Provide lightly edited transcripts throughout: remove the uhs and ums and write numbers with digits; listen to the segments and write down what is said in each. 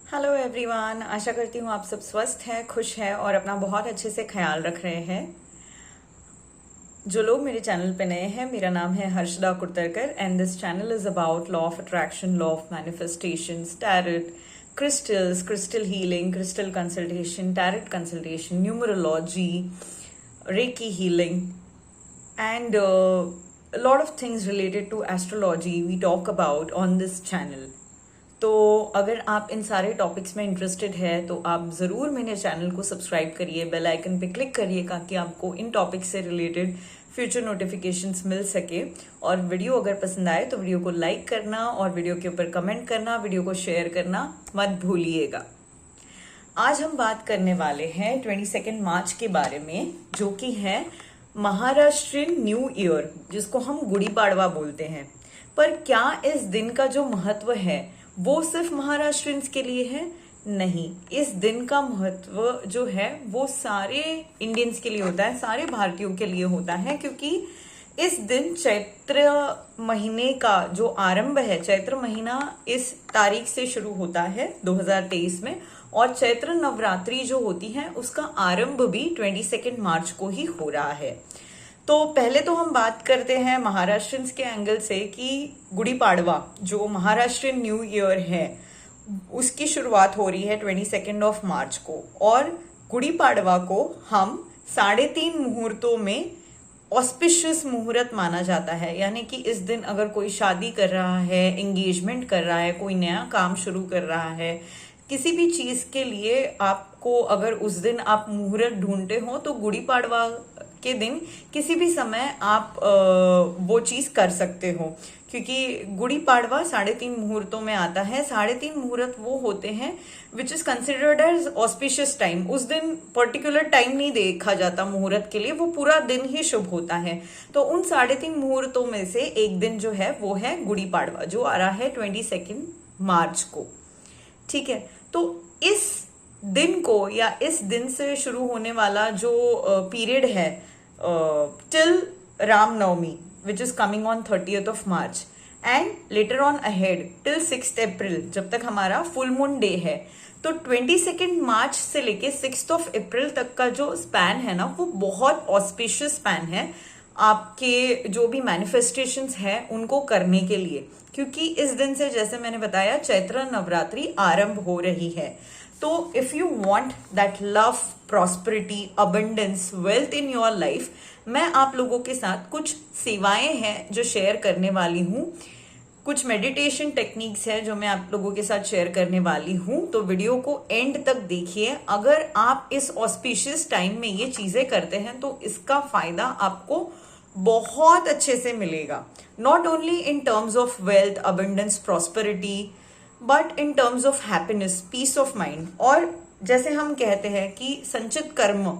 Hello everyone, आशा करती हूँ आप सब स्वस्थ हैं, खुश हैं और अपना बहुत अच्छे से ख्याल रख रहे हैं। जो लोग मेरे चैनल पे नए हैं, मेरा नाम है Harshada Kurtarkar and this channel is about law of attraction, law of manifestations, tarot, crystals, crystal healing, crystal consultation, tarot consultation, numerology, reiki healing and a lot of things related to astrology we talk about on this channel. तो अगर आप इन सारे topics में interested है तो आप ज़रूर मेरे चैनल को सब्सक्राइब करिए, बेल आइकन पे क्लिक करिए ताकि आपको इन टॉपिक्स से रिलेटेड फ्यूचर नोटिफिकेशंस मिल सके। और वीडियो अगर पसंद आए तो वीडियो को लाइक करना और वीडियो के ऊपर कमेंट करना, वीडियो को शेयर करना मत भूलिएगा। आज हम बात करने वाले हैं 22 मार्च के बारे में, जो कि है महाराष्ट्रियन न्यू ईयर, जिसको हम गुड़ी पाड़वा बोलते हैं। पर क्या इस दिन का जो महत्व है वो सिर्फ महाराष्ट्रियंस के लिए है? नहीं, इस दिन का महत्व जो है वो सारे इंडियंस के लिए होता है, सारे भारतीयों के लिए होता है, क्योंकि इस दिन चैत्र महीने का जो आरंभ है, चैत्र महीना इस तारीख से शुरू होता है 2023 में, और चैत्र नवरात्रि जो होती है उसका आरंभ भी 22 मार्च को ही हो रहा है। तो पहले तो हम बात करते हैं महाराष्ट्रियंस के एंगल से कि गुड़ी पाड़वा जो महाराष्ट्रियन न्यू ईयर है उसकी शुरुआत हो रही है 22 मार्च को, और गुड़ी पाड़वा को हम 3.5 मुहूर्तों में ऑस्पिशियस मुहूर्त माना जाता है। यानी कि इस दिन अगर कोई शादी कर रहा है, एंगेजमेंट कर रहा है, कोई नया काम शुरू कर रहा है, किसी भी चीज के लिए आपको अगर उस दिन आप मुहूर्त ढूंढते हो तो गुड़ी पाड़वा के दिन किसी भी समय आप वो चीज कर सकते हो, क्योंकि गुड़ी पाड़वा 3.5 मुहूर्तों में आता है। 3.5 मुहूर्त वो होते हैं which is considered as auspicious time. उस दिन पर्टिकुलर टाइम नहीं देखा जाता मुहूर्त के लिए, वो पूरा दिन ही शुभ होता है। तो उन 3.5 मुहूर्तों में से एक दिन जो है वो है गुड़ी पाड़वा, जो आ रहा है 22 मार्च को। ठीक है, तो इस दिन को या इस दिन से शुरू होने वाला जो पीरियड है till Ramnavami, which is coming on 30th March, and later on ahead till 6th April, जब तक हमारा फुल मून डे है। तो 22 मार्च से लेके 6th अप्रैल तक का जो स्पैन है ना, वो बहुत ऑस्पिशियस स्पैन है आपके जो भी मैनिफेस्टेशंस है उनको करने के लिए, क्योंकि इस दिन से, जैसे मैंने बताया, चैत्र नवरात्रि आरंभ हो रही है। तो if you want that love, prosperity, abundance, wealth in your life, मैं आप लोगों के साथ कुछ सेवाएं हैं जो शेयर करने वाली हूँ, कुछ मेडिटेशन टेक्निक्स है जो मैं आप लोगों के साथ शेयर करने वाली हूँ। तो वीडियो को एंड तक देखिए। अगर आप इस ऑस्पिशियस टाइम में ये चीजें करते हैं तो इसका फायदा आपको बहुत अच्छे से मिलेगा, not only in terms of wealth, abundance, prosperity, but in terms of happiness, peace of mind. और जैसे हम कहते हैं कि संचित कर्म,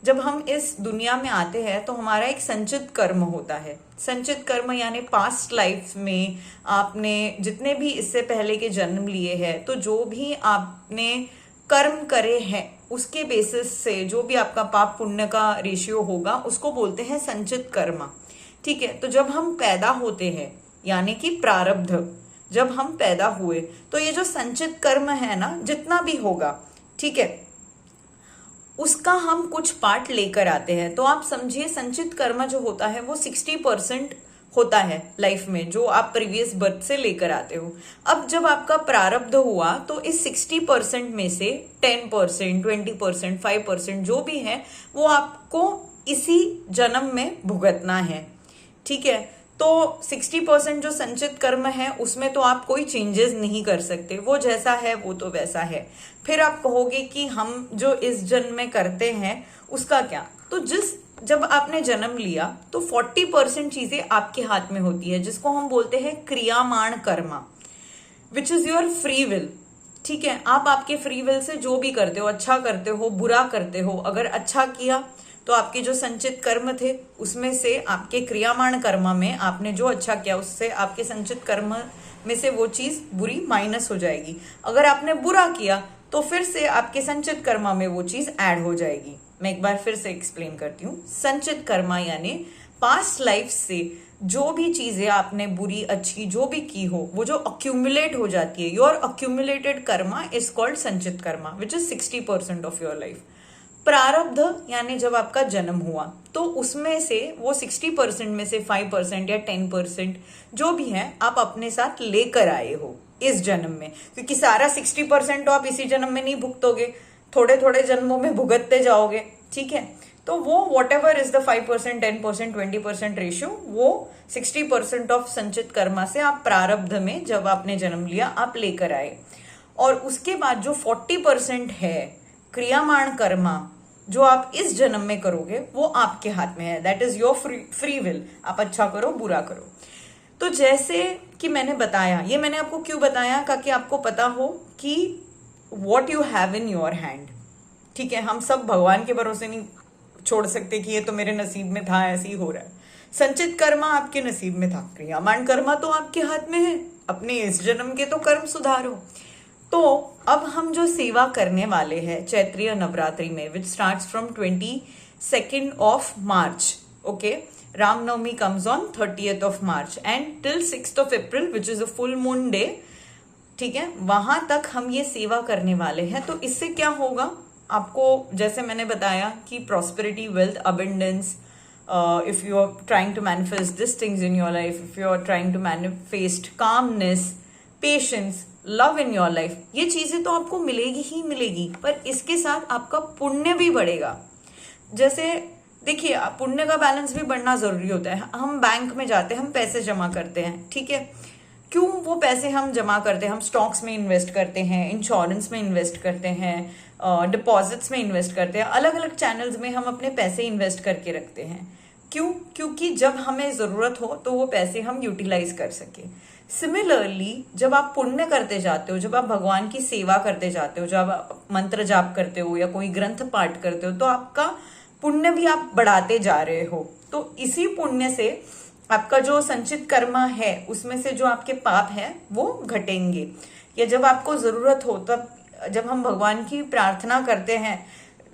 जब हम इस दुनिया में आते हैं तो हमारा एक संचित कर्म होता है। संचित कर्म यानी पास्ट लाइफ में आपने जितने भी इससे पहले के जन्म लिए हैं, तो जो भी आपने कर्म करे हैं उसके बेसिस से जो भी आपका पाप पुण्य का रेशियो होगा उसको बोलते हैं संचित कर्म। ठीक है, तो जब हम पैदा होते हैं, यानी कि प्रारब्ध, जब हम पैदा हुए तो ये जो संचित कर्म है ना, जितना भी होगा, ठीक है, उसका हम कुछ पार्ट लेकर आते हैं। तो आप समझिए संचित कर्म जो होता है वो 60% होता है लाइफ में, जो आप प्रीवियस बर्थ से लेकर आते हो। अब जब आपका प्रारब्ध हुआ तो इस 60% में से 10%, 20%, 5% जो भी है वो आपको इसी जन्म में भुगतना है। ठीक है, तो 60% जो संचित कर्म है उसमें तो आप कोई चेंजेस नहीं कर सकते, वो जैसा है वो तो वैसा है। फिर आप कहोगे कि हम जो इस जन्म में करते हैं उसका क्या? तो जब आपने जन्म लिया तो 40% चीजें आपके हाथ में होती है, जिसको हम बोलते हैं kriyamana karma, which is your free will. ठीक है, आप आपके फ्री विल से जो भी करते हो, अच्छा करते हो, बुरा करते हो, अगर अच्छा किया तो आपके जो संचित कर्म थे उसमें से आपके क्रियामाण कर्म में आपने जो अच्छा किया उससे आपके संचित कर्म में से वो चीज बुरी माइनस हो जाएगी। अगर आपने बुरा किया तो फिर से आपके संचित कर्म में वो चीज ऐड हो जाएगी। मैं एक बार फिर से एक्सप्लेन करती हूँ। संचित कर्म यानी पास्ट लाइफ से जो भी चीजें आपने बुरी अच्छी जो भी की हो, वो जो अक्यूमुलेट हो जाती है, your accumulated karma is called sanchita karma, which is 60% of your life. प्रारब्ध यानी जब आपका जन्म हुआ तो उसमें से वो 60% में से 5% या 10% जो भी है आप अपने साथ लेकर आए हो इस जन्म में, क्योंकि सारा 60% तो आप इसी जन्म में नहीं भुगतोगे, थोड़े थोड़े जन्मों में भुगतते जाओगे, ठीक है। तो वो what ever is the 5%, 10%, 20% ratio, वो 60% ऑफ संचित कर्मा से आप प्रारब्ध में जब आपने जन्म लिया आप लेकर आए। और उसके बाद जो 40% है क्रियामाण कर्मा जो आप इस जन्म में करोगे वो आपके हाथ में है, that is your free will. आप अच्छा करो बुरा करो। तो जैसे कि मैंने बताया, ये मैंने आपको क्यों बताया, ताकि आपको पता हो कि what you have in your hand, ठीक है। हम सब भगवान के भरोसे नहीं छोड़ सकते कि ये तो मेरे नसीब में था, ऐसे ही हो रहा है। संचित कर्मा आपके नसीब में था, क्रियामाण कर्मा तो आपके हाथ में है, अपने इस जन्म के तो कर्म सुधारो। तो अब हम जो सेवा करने वाले हैं चैत्रीय नवरात्रि में, which starts from 22 of March, okay, Ramnavami comes on 30th of March and till 6th of April which is a full moon day, ठीक है, वहां तक हम ये सेवा करने वाले हैं। तो इससे क्या होगा आपको, जैसे मैंने बताया कि prosperity, wealth, abundance, if you are trying to manifest this things in your life, if you are trying to manifest calmness, patience, love in your life, ये चीजें तो आपको मिलेगी ही मिलेगी, पर इसके साथ आपका पुण्य भी बढ़ेगा। जैसे देखिए, पुण्य का बैलेंस भी बढ़ना जरूरी होता है। हम बैंक में जाते हैं, हम पैसे जमा करते हैं, ठीक है, क्यों वो पैसे हम जमा करते हैं? हम स्टॉक्स में इन्वेस्ट करते हैं, इंश्योरेंस में इन्वेस्ट करते हैं, डिपॉजिट्स में इन्वेस्ट करते हैं, अलग अलग चैनल्स में हम अपने पैसे इन्वेस्ट करके रखते हैं। क्यों? क्योंकि जब हमें जरूरत हो तो वो पैसे हम यूटिलाइज कर सके। सिमिलरली जब आप पुण्य करते जाते हो, जब आप भगवान की सेवा करते जाते हो, जब आप मंत्र जाप करते हो या कोई ग्रंथ पाठ करते हो, तो आपका पुण्य भी आप बढ़ाते जा रहे हो। तो इसी पुण्य से आपका जो संचित कर्मा है उसमें से जो आपके पाप है वो घटेंगे। या जब आपको जरूरत हो, तब जब हम भगवान की प्रार्थना करते हैं,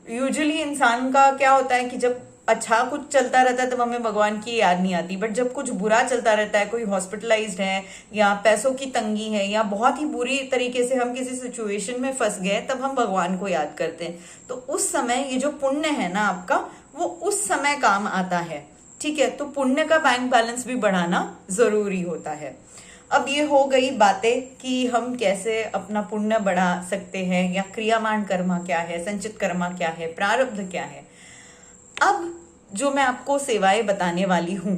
यूजुअली इंसान का क्या होता है कि जब अच्छा कुछ चलता रहता है तब हमें भगवान की याद नहीं आती, बट जब कुछ बुरा चलता रहता है, कोई हॉस्पिटलाइज्ड है या पैसों की तंगी है या बहुत ही बुरी तरीके से हम किसी सिचुएशन में फंस गए, तब हम भगवान को याद करते हैं। तो उस समय ये जो पुण्य है ना आपका, वो उस समय काम आता है, ठीक है। तो पुण्य का बैंक बैलेंस भी बढ़ाना जरूरी होता है। अब ये हो गई बातें कि हम कैसे अपना पुण्य बढ़ा सकते हैं, या क्रियामाण कर्मा क्या है, संचित कर्मा क्या है, प्रारब्ध क्या है। अब जो मैं आपको सेवाएं बताने वाली हूं,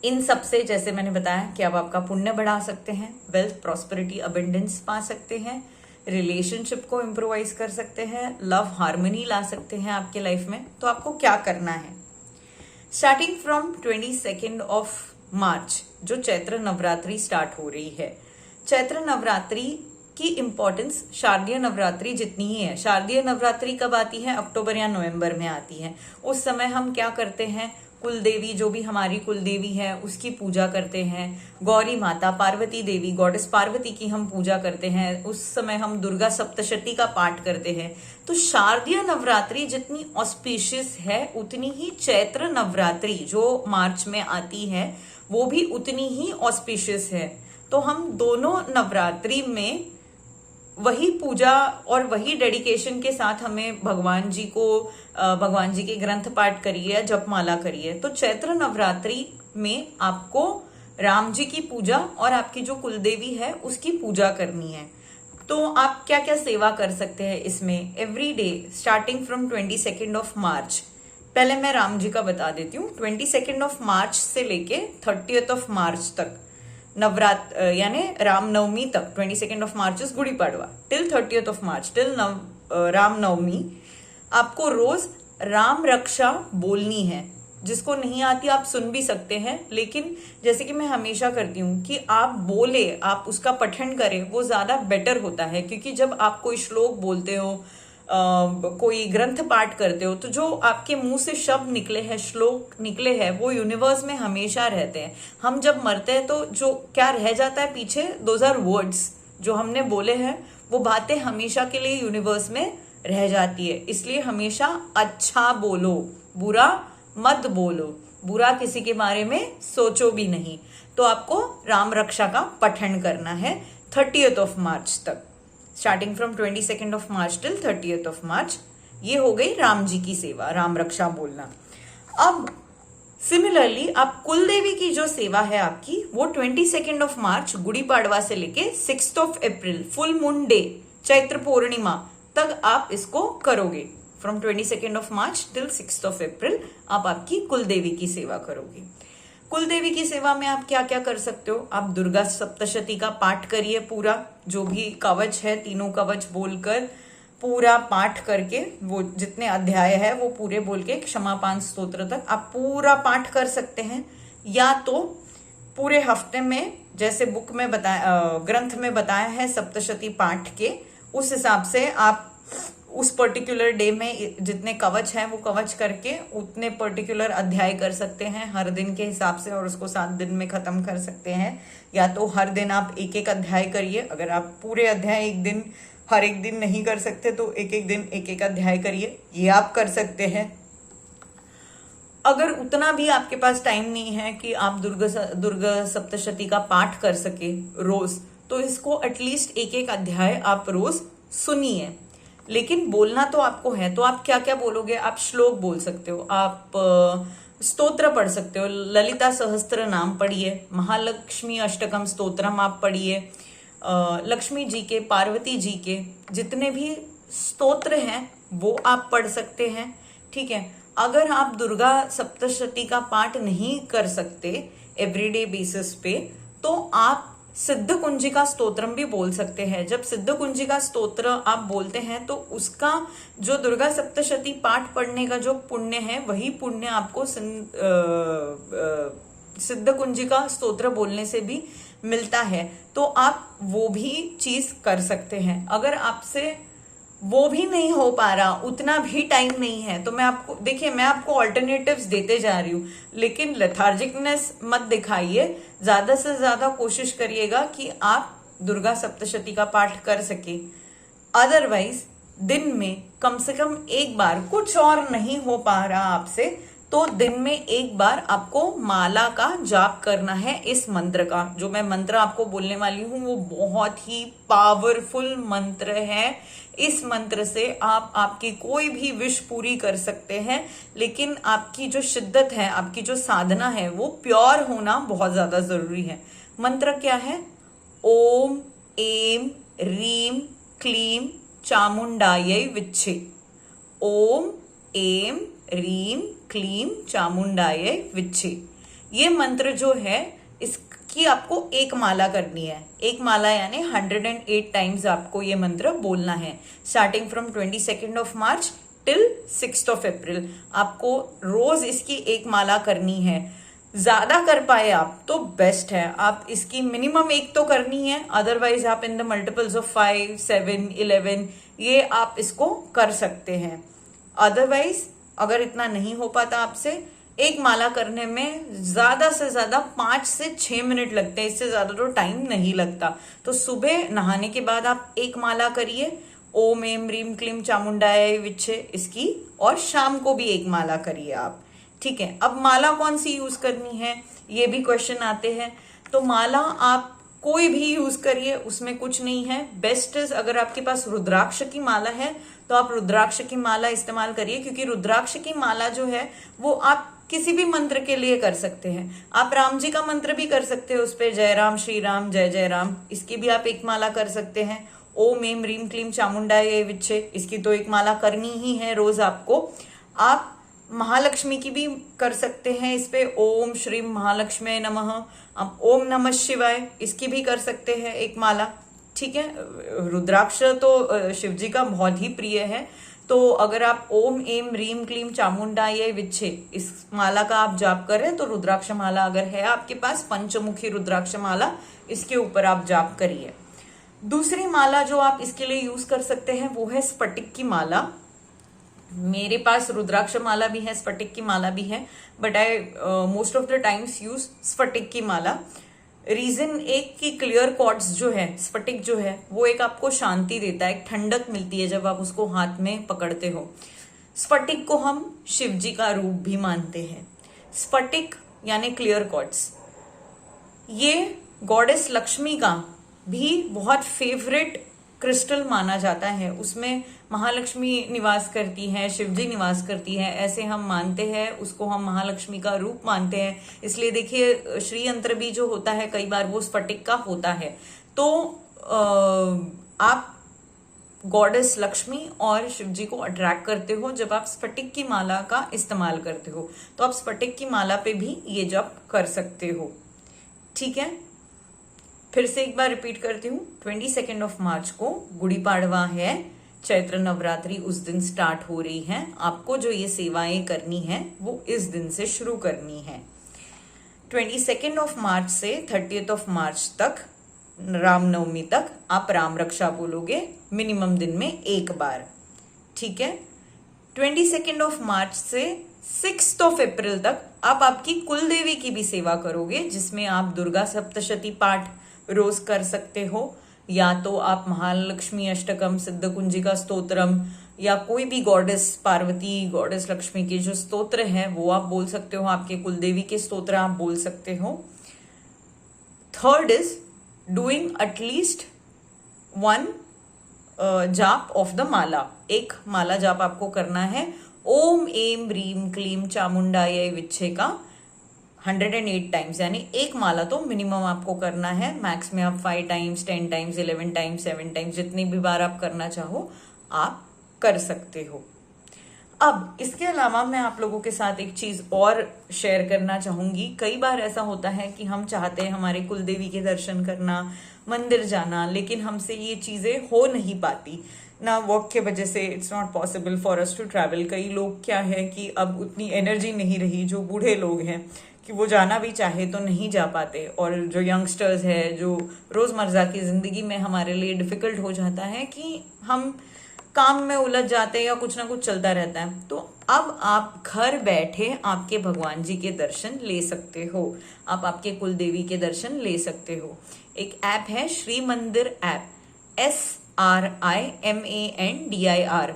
इन सब से जैसे मैंने बताया कि अब आपका पुण्य बढ़ा सकते हैं, वेल्थ, प्रॉस्पेरिटी, अबेंडेंस पा सकते हैं, रिलेशनशिप को इम्प्रोवाइज कर सकते हैं, लव, हार्मनी ला सकते हैं आपके लाइफ में। तो आपको क्या करना है? स्टार्टिंग फ्रॉम 22 ऑफ मार्च जो चैत्र नवरात्रि स्टार्ट हो रही है। चैत्र नवरात्रि की इंपॉर्टेंस शारदीय नवरात्रि जितनी ही है। शारदीय नवरात्रि कब आती है? अक्टूबर या नवंबर में आती है। उस समय हम क्या करते हैं? कुल देवी, जो भी हमारी कुल देवी है उसकी पूजा करते हैं। गौरी माता, पार्वती देवी, गॉडेस पार्वती की हम पूजा करते हैं। उस समय हम दुर्गा सप्तशती का पाठ करते हैं। तो शारदीय नवरात्रि जितनी ऑस्पिशियस है, उतनी ही चैत्र नवरात्रि जो मार्च में आती है वो भी उतनी ही ऑस्पिशियस है। तो हम दोनों नवरात्रि में वही पूजा और वही डेडिकेशन के साथ हमें भगवान जी के ग्रंथ पाठ करिए, जपमाला करिए। तो चैत्र नवरात्रि में आपको राम जी की पूजा और आपकी जो कुलदेवी है उसकी पूजा करनी है। तो आप क्या क्या सेवा कर सकते हैं इसमें? Every day starting from 22 of मार्च। पहले मैं राम जी का बता देती हूँ। 22 ऑफ मार्च से लेके 30th ऑफ मार्च तक नवरात्र यानी रामनवमी तक, 22 of March is Gudi Padwa, till 30th of March, till Ramnavami, आपको रोज राम रक्षा बोलनी है। जिसको नहीं आती आप सुन भी सकते हैं, लेकिन जैसे कि मैं हमेशा करती हूँ कि आप बोले, आप उसका पठन करें, वो ज्यादा बेटर होता है। क्योंकि जब आप कोई श्लोक बोलते हो, कोई ग्रंथ पाठ करते हो, तो जो आपके मुंह से शब्द निकले हैं, श्लोक निकले हैं, वो यूनिवर्स में हमेशा रहते हैं। हम जब मरते हैं तो जो क्या रह जाता है पीछे, दोज आर वर्ड्स, जो हमने बोले हैं वो बातें हमेशा के लिए यूनिवर्स में रह जाती है। इसलिए हमेशा अच्छा बोलो, बुरा मत बोलो। बुरा किसी के बारे में सोचो भी नहीं। तो आपको राम रक्षा का पठन करना है 30th ऑफ मार्च तक, starting from 22nd of March till 30th of मार्च। ये हो गई राम जी की सेवा, राम रक्षा बोलना। अब सिमिलरली आप कुल देवी की जो सेवा है आपकी, वो 22nd ऑफ मार्च गुड़ी पाड़वा से लेके 6th of April full moon day Chaitra Purnima तक आप इसको करोगे। From 22nd of March till 6th of April आप आपकी कुल देवी की सेवा करोगे। कुल देवी की सेवा में आप क्या क्या कर सकते हो? आप दुर्गा सप्तशती का पाठ करिए, पूरा जो भी कवच है, तीनों कवच बोलकर पूरा पाठ करके, वो जितने अध्याय है वो पूरे बोल के क्षमापान स्तोत्र तक आप पूरा पाठ कर सकते हैं। या तो पूरे हफ्ते में जैसे बुक में बताया, ग्रंथ में बताया है सप्तशती पाठ के, उस हिसाब से आप उस पर्टिकुलर डे में जितने कवच हैं वो कवच करके उतने पर्टिकुलर अध्याय कर सकते हैं हर दिन के हिसाब से, और उसको 7 दिन में खत्म कर सकते हैं। या तो हर दिन आप एक एक अध्याय करिए, अगर आप पूरे अध्याय हर एक दिन नहीं कर सकते तो एक एक दिन एक एक अध्याय करिए, ये आप कर सकते हैं। अगर उतना भी आपके पास टाइम नहीं है कि आप दुर्गा सप्तशती का पाठ कर सके रोज, तो इसको एटलीस्ट एक एक अध्याय आप रोज सुनिए। लेकिन बोलना तो आपको है, तो आप क्या क्या बोलोगे? आप श्लोक बोल सकते हो, आप स्तोत्र पढ़ सकते हो, ललिता सहस्त्र नाम पढ़िए, महालक्ष्मी अष्टकम स्तोत्रम आप पढ़िए, लक्ष्मी जी के, पार्वती जी के जितने भी स्तोत्र हैं वो आप पढ़ सकते हैं। ठीक है। अगर आप दुर्गा सप्तशती का पाठ नहीं कर सकते एवरीडे बेसिस पे, तो आप सिद्ध कुंजिका स्तोत्रम भी बोल सकते हैं। जब सिद्ध कुंजिका स्तोत्र आप बोलते हैं तो उसका जो दुर्गा सप्तशती पाठ पढ़ने का जो पुण्य है, वही पुण्य आपको सिद्ध कुंजिका स्तोत्र बोलने से भी मिलता है। तो आप वो भी चीज कर सकते हैं। अगर आपसे वो भी नहीं हो पा रहा, उतना भी टाइम नहीं है, तो मैं आपको ऑल्टरनेटिव्स देते जा रही हूँ, लेकिन लेथार्जिकनेस मत दिखाइए। ज्यादा से ज्यादा कोशिश करिएगा कि आप दुर्गा सप्तशती का पाठ कर सके। अदरवाइज दिन में कम से कम एक बार, कुछ और नहीं हो पा रहा आपसे, तो दिन में एक बार आपको माला का जाप करना है इस मंत्र का। जो मैं मंत्र आपको बोलने वाली हूँ वो बहुत ही पावरफुल मंत्र है। इस मंत्र से आप आपकी कोई भी विश पूरी कर सकते हैं, लेकिन आपकी जो शिद्दत है, आपकी जो साधना है, वो प्योर होना बहुत ज्यादा जरूरी है। मंत्र क्या है? ओम एम रीम क्लीम चामुंडायै विच्छे। ओम एम रीम क्लीम चामुंडायै विच्छे। ये मंत्र जो है, इसकी आपको एक माला करनी है। एक माला यानी 108 टाइम्स आपको ये मंत्र बोलना है, starting from 22nd of March till 6th of अप्रैल। आपको रोज इसकी एक माला करनी है। ज्यादा कर पाए आप तो बेस्ट है, आप इसकी मिनिमम एक तो करनी है, अदरवाइज आप इन द मल्टीपल्स ऑफ 5, 7, 11 ये आप इसको कर सकते हैं। अदरवाइज अगर इतना नहीं हो पाता आपसे, एक माला करने में ज्यादा से ज्यादा 5 से 6 मिनट लगते हैं, इससे ज्यादा तो टाइम नहीं लगता। तो सुबह नहाने के बाद आप एक माला करिए, ओम एम रीम क्लीम चामुंडायै विच्छे इसकी, और शाम को भी एक माला करिए आप। ठीक है। अब माला कौन सी यूज करनी है, ये भी क्वेश्चन आते हैं। तो माला आप कोई भी यूज करिए, उसमें कुछ नहीं है। बेस्ट इज अगर आपके पास रुद्राक्ष की माला है तो आप रुद्राक्ष की माला इस्तेमाल करिए, क्योंकि रुद्राक्ष की माला जो है वो आप किसी भी मंत्र के लिए कर सकते हैं। आप राम जी का मंत्र भी कर सकते हो, उस पर जय राम श्री राम जय जय राम, इसकी भी आप एक माला कर सकते हैं। ओम एम रीम क्लीम चामुंडायै विच्छे, इसकी तो एक माला करनी ही है रोज आपको। आप महालक्ष्मी की भी कर सकते हैं, इस पे ओम श्री महालक्ष्मी नमः। आप ओम नमः शिवाय इसकी भी कर सकते हैं एक माला। ठीक है। रुद्राक्ष तो शिव जी का बहुत ही प्रिय है, तो अगर आप ओम एम रीम क्लीम चामुंडायै विच्छे इस माला का आप जाप करें, तो रुद्राक्ष माला अगर है आपके पास, पंचमुखी रुद्राक्ष माला, इसके ऊपर आप जाप करिए। दूसरी माला जो आप इसके लिए यूज कर सकते हैं वो है स्फटिक की माला। मेरे पास रुद्राक्ष माला भी है, स्फटिक की माला भी है, but I most of the times use स्फटिक की माला। रीजन एक की क्लियर कॉर्ड्स जो है, स्फटिक जो है वो एक आपको शांति देता है, एक ठंडक मिलती है जब आप उसको हाथ में पकड़ते हो। स्फटिक को हम शिव जी का रूप भी मानते हैं। स्फटिक यानी क्लियर क्वार्ट्स, ये गॉडेस लक्ष्मी का भी बहुत फेवरेट क्रिस्टल माना जाता है। उसमें महालक्ष्मी निवास करती है, शिवजी निवास करती है, ऐसे हम मानते हैं। उसको हम महालक्ष्मी का रूप मानते हैं। इसलिए देखिए श्री यंत्र भी जो होता है कई बार वो स्फटिक का होता है। तो आप गॉडेस लक्ष्मी और शिवजी को अट्रैक्ट करते हो जब आप स्फटिक की माला का इस्तेमाल करते हो। तो आप स्फटिक की माला पे भी ये जप कर सकते हो। ठीक है, फिर से एक बार रिपीट करती हूँ। 22 ऑफ मार्च को गुड़ी पाड़वा है, चैत्र नवरात्रि उस दिन स्टार्ट हो रही है। आपको जो ये सेवाएं करनी है वो इस दिन से शुरू करनी है। 22 ऑफ मार्च से 30 ऑफ मार्च तक, रामनवमी तक, आप राम रक्षा बोलोगे मिनिमम दिन में एक बार। ठीक है, 22 ऑफ मार्च से 6 ऑफ अप्रैल तक आप आपकी कुल देवी की भी सेवा करोगे, जिसमें आप दुर्गा सप्तशती पाठ रोज कर सकते हो, या तो आप महालक्ष्मी अष्टकम, सिद्ध कुंजिका स्तोत्रम, या कोई भी गॉडेस पार्वती, गॉडेस लक्ष्मी के जो स्तोत्र है वो आप बोल सकते हो। आपके कुलदेवी के स्तोत्र आप बोल सकते हो। थर्ड इज डूइंग एटलीस्ट 1 जाप ऑफ द माला। एक माला जाप आपको करना है, ओम एम ह्रीम क्लीम चामुंडाय विच्छे का 108 टाइम्स, यानी एक माला तो मिनिमम आपको करना है। मैक्स में आप 5 टाइम्स, 10 टाइम्स, 11 टाइम्स, 7 टाइम्स, जितनी भी बार आप करना चाहो आप कर सकते हो। अब इसके अलावा मैं आप लोगों के साथ एक चीज और शेयर करना चाहूंगी। कई बार ऐसा होता है कि हम चाहते हैं हमारे कुलदेवी के दर्शन करना, मंदिर जाना, लेकिन हमसे ये चीजें हो नहीं पाती ना, वर्क के वजह से it's not possible for us to travel. कई लोग क्या है कि अब उतनी एनर्जी नहीं रही, जो बूढ़े लोग हैं कि वो जाना भी चाहे तो नहीं जा पाते, और जो यंगस्टर्स है, जो रोजमर्रा की जिंदगी में हमारे लिए डिफिकल्ट हो जाता है कि हम काम में उलझ जाते हैं या कुछ ना कुछ चलता रहता है। तो अब आप घर बैठे आपके भगवान जी के दर्शन ले सकते हो, आप आपके कुल देवी के दर्शन ले सकते हो। एक ऐप है श्री मंदिर ऐप, SRIMANDIR,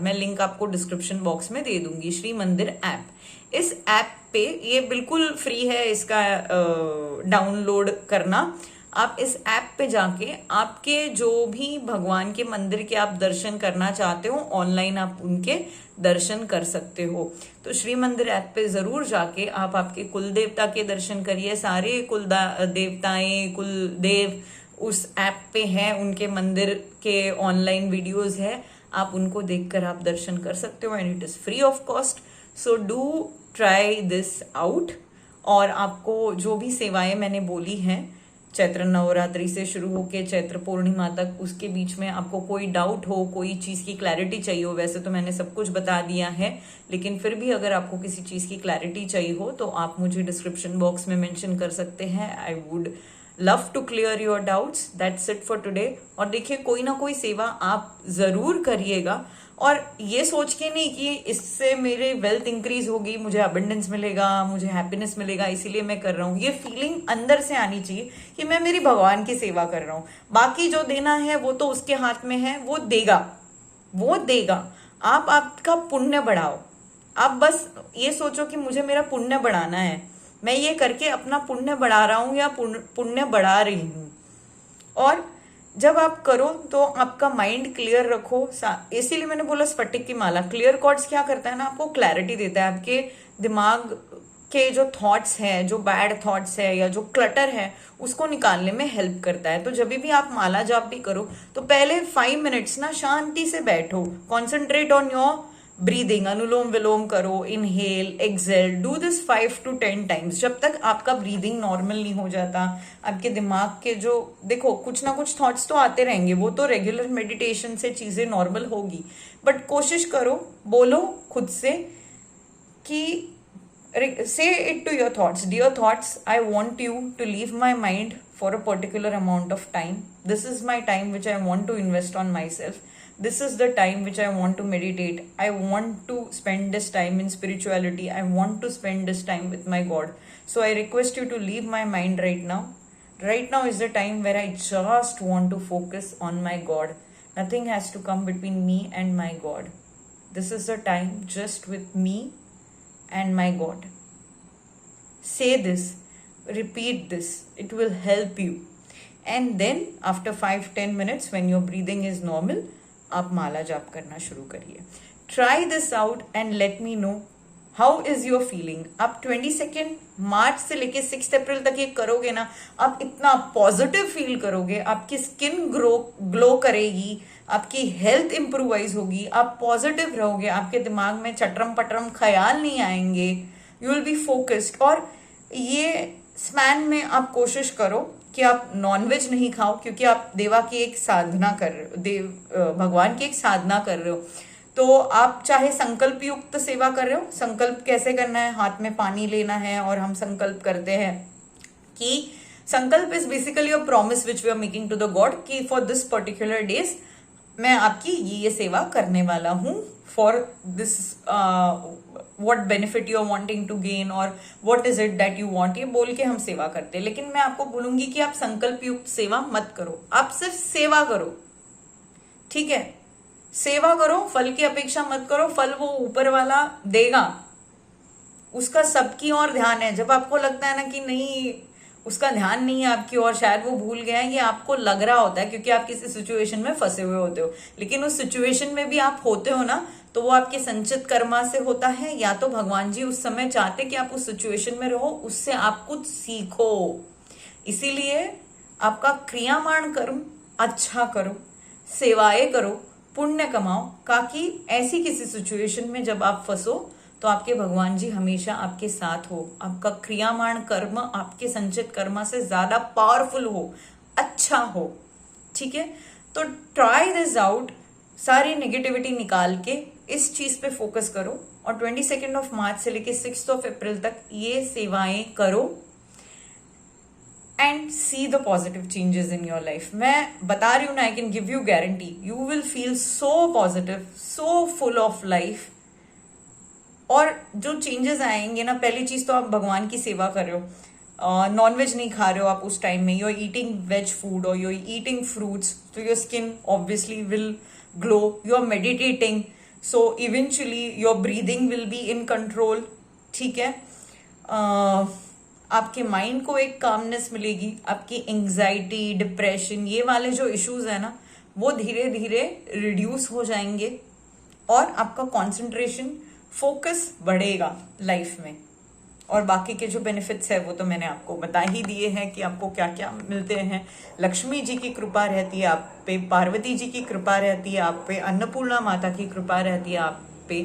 मैं लिंक आपको डिस्क्रिप्शन बॉक्स में दे दूंगी। श्री मंदिर ऐप, इस ऐप पे ये बिल्कुल फ्री है इसका डाउनलोड करना। आप इस ऐप पे जाके आपके जो भी भगवान के मंदिर के आप दर्शन करना चाहते हो, ऑनलाइन आप उनके दर्शन कर सकते हो। तो श्री मंदिर ऐप पे जरूर जाके आप आपके कुल देवता के दर्शन करिए। सारे कुल देवताएं, कुल देव उस ऐप पे हैं, उनके मंदिर के ऑनलाइन वीडियोस है, आप उनको देखकर आप दर्शन कर सकते हो, and it is free of cost. So do try this out. और आपको जो भी सेवाएं मैंने बोली हैं, चैत्र नवरात्रि से शुरू होकर चैत्र पूर्णिमा तक, उसके बीच में आपको कोई डाउट हो, कोई चीज की क्लैरिटी चाहिए हो, वैसे तो मैंने सब कुछ बता दिया है, लेकिन फिर भी अगर आपको किसी चीज की क्लैरिटी चाहिए हो तो आप मुझे डिस्क्रिप्शन बॉक्स में मेंशन कर सकते हैं। I would love to clear your doubts. That's it for today. और देखिए, कोई ना कोई सेवा आप जरूर करिएगा, और ये सोच के नहीं कि इससे मेरे वेल्थ इंक्रीज होगी, मुझे अबंडेंस मिलेगा, मुझे हैप्पीनेस मिलेगा, इसीलिए मैं कर रहा हूँ। ये फीलिंग अंदर से आनी चाहिए कि मैं मेरी भगवान की सेवा कर रहा हूँ। बाकी जो देना है वो तो उसके हाथ में है, वो देगा, वो देगा। आप आपका पुण्य बढ़ाओ। आप बस ये सोचो कि मुझे मेरा पुण्य बढ़ाना है, मैं ये करके अपना पुण्य बढ़ा रहा हूं या पुण्य बढ़ा रही हूं। और जब आप करो तो आपका माइंड क्लियर रखो। इसीलिए मैंने बोला स्फटिक की माला। क्लियर कॉर्ड्स क्या करता है ना, आपको क्लैरिटी देता है। आपके दिमाग के जो थॉट्स हैं, जो बैड थॉट्स है या जो क्लटर है, उसको निकालने में हेल्प करता है। तो जब भी आप माला जाप भी करो तो पहले 5 मिनट्स ना शांति से बैठो, कॉन्सेंट्रेट ऑन योर ब्रीदिंग, अनुलोम विलोम करो, inhale exhale, do this 5 to 10 times, जब तक आपका ब्रीदिंग नॉर्मल नहीं हो जाता। आपके दिमाग के जो, देखो कुछ ना कुछ थॉट्स तो आते रहेंगे, वो तो रेगुलर मेडिटेशन से चीजें नॉर्मल होगी, बट कोशिश करो, बोलो खुद से कि say it to your thoughts, dear thoughts, I want you to leave my mind for a particular amount of time. This is my time which I want to invest on myself. This is the time which I want to meditate. I want to spend this time in spirituality. I want to spend this time with my God. So I request you to leave my mind right now. Right now is the time where I just want to focus on my God. Nothing has to come between me and my God. This is the time just with me and my God. say this, repeat this. It will help you. And then after 5-10 minutes when your breathing is normal, आप माला जाप करना शुरू करिए. Try this out and let me know how is your feeling. आप 22 मार्च से लेके 6 अप्रैल तक ये करोगे ना, आप इतना पॉजिटिव फील करोगे, आपकी स्किन ग्लो करेगी, आपकी हेल्थ इंप्रूवाइज होगी, आप पॉजिटिव रहोगे, आपके दिमाग में चटरम पटरम ख्याल नहीं आएंगे, यू विल बी फोकस्ड. और ये स्पैन में आप कोशिश करो कि आप नॉनवेज नहीं खाओ, क्योंकि आप देवा की एक साधना कर रहे हो, भगवान की एक साधना कर रहे हो. तो आप चाहे संकल्प युक्त सेवा कर रहे हो. संकल्प कैसे करना है, हाथ में पानी लेना है और हम संकल्प करते हैं कि sankalp is basically a promise which we are making to the god कि फॉर दिस पर्टिकुलर डेज मैं आपकी ये सेवा करने वाला हूं, for this what benefit you are wanting to gain और what is it that you want, ये बोल के हम सेवा करते हैं. लेकिन मैं आपको बोलूंगी कि आप संकल्प युक्त सेवा मत करो, आप सिर्फ सेवा करो. ठीक है, सेवा करो, फल की अपेक्षा मत करो. फल वो ऊपर वाला देगा, उसका सबकी ओर ध्यान है. जब आपको लगता है ना कि नहीं, उसका ध्यान नहीं है आपकी ओर, शायद वो भूल गया है, ये आपको लग रहा होता है क्योंकि आप किसी सिचुएशन में फंसे हुए होते हो. लेकिन उस सिचुएशन में भी आप होते हो ना, तो वो आपके संचित कर्मा से होता है, या तो भगवान जी उस समय चाहते कि आप उस सिचुएशन में रहो, उससे आप कुछ सीखो. इसीलिए आपका क्रियामाण कर्म अच्छा करो, सेवाएं करो, पुण्य कमाओ, ताकि ऐसी किसी सिचुएशन में जब आप फंसो तो आपके भगवान जी हमेशा आपके साथ हो, आपका क्रियामाण कर्म आपके संचित कर्म से ज्यादा पावरफुल हो, अच्छा हो. ठीक है, तो ट्राई दिस आउट. सारी नेगेटिविटी निकाल के इस चीज पे फोकस करो और 22 मार्च से लेके 6 अप्रैल तक ये सेवाएं करो and see the positive changes in your life. मैं बता रही हूं ना, I can give you guarantee, you will feel so positive, so full of life. और जो चेंजेस आएंगे ना, पहली चीज तो आप भगवान की सेवा कर रहे हो, नॉनवेज नहीं खा रहे हो आप उस टाइम में, you are eating veg food और यू आर ईटिंग फ्रूट्स, तो your skin obviously will glow. You are meditating, so eventually your breathing will be in control. ठीक है, आपके माइंड को एक कामनेस मिलेगी, आपकी एंजाइटी, डिप्रेशन, ये वाले जो इश्यूज है ना, वो धीरे धीरे रिड्यूस हो जाएंगे और आपका कंसंट्रेशन, फोकस बढ़ेगा लाइफ में. और बाकी के जो बेनिफिट्स है वो तो मैंने आपको बता ही दिए हैं कि आपको क्या क्या मिलते हैं. लक्ष्मी जी की कृपा रहती है आप पे, पार्वती जी की कृपा रहती है आप पे, अन्नपूर्णा माता की कृपा रहती है आप पे.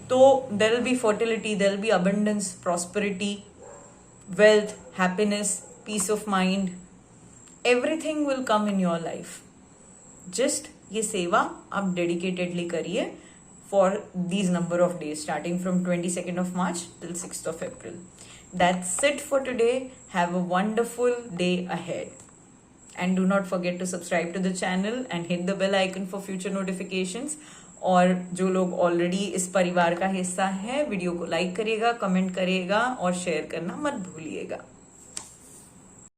तो there will be fertility, there will be abundance, prosperity, wealth, happiness, peace of mind, everything will come in your life. Just ये सेवा आप डेडिकेटेडली करिए for these number of days starting from 22nd of March till 6th of April. That's it for today. Have a wonderful day ahead. And do not forget to subscribe to the channel and hit the bell icon for future notifications. और जो लोग already इस परिवार का हिस्सा है, video को like करिएगा, कमेंट करिएगा और शेयर करना मत भूलिएगा.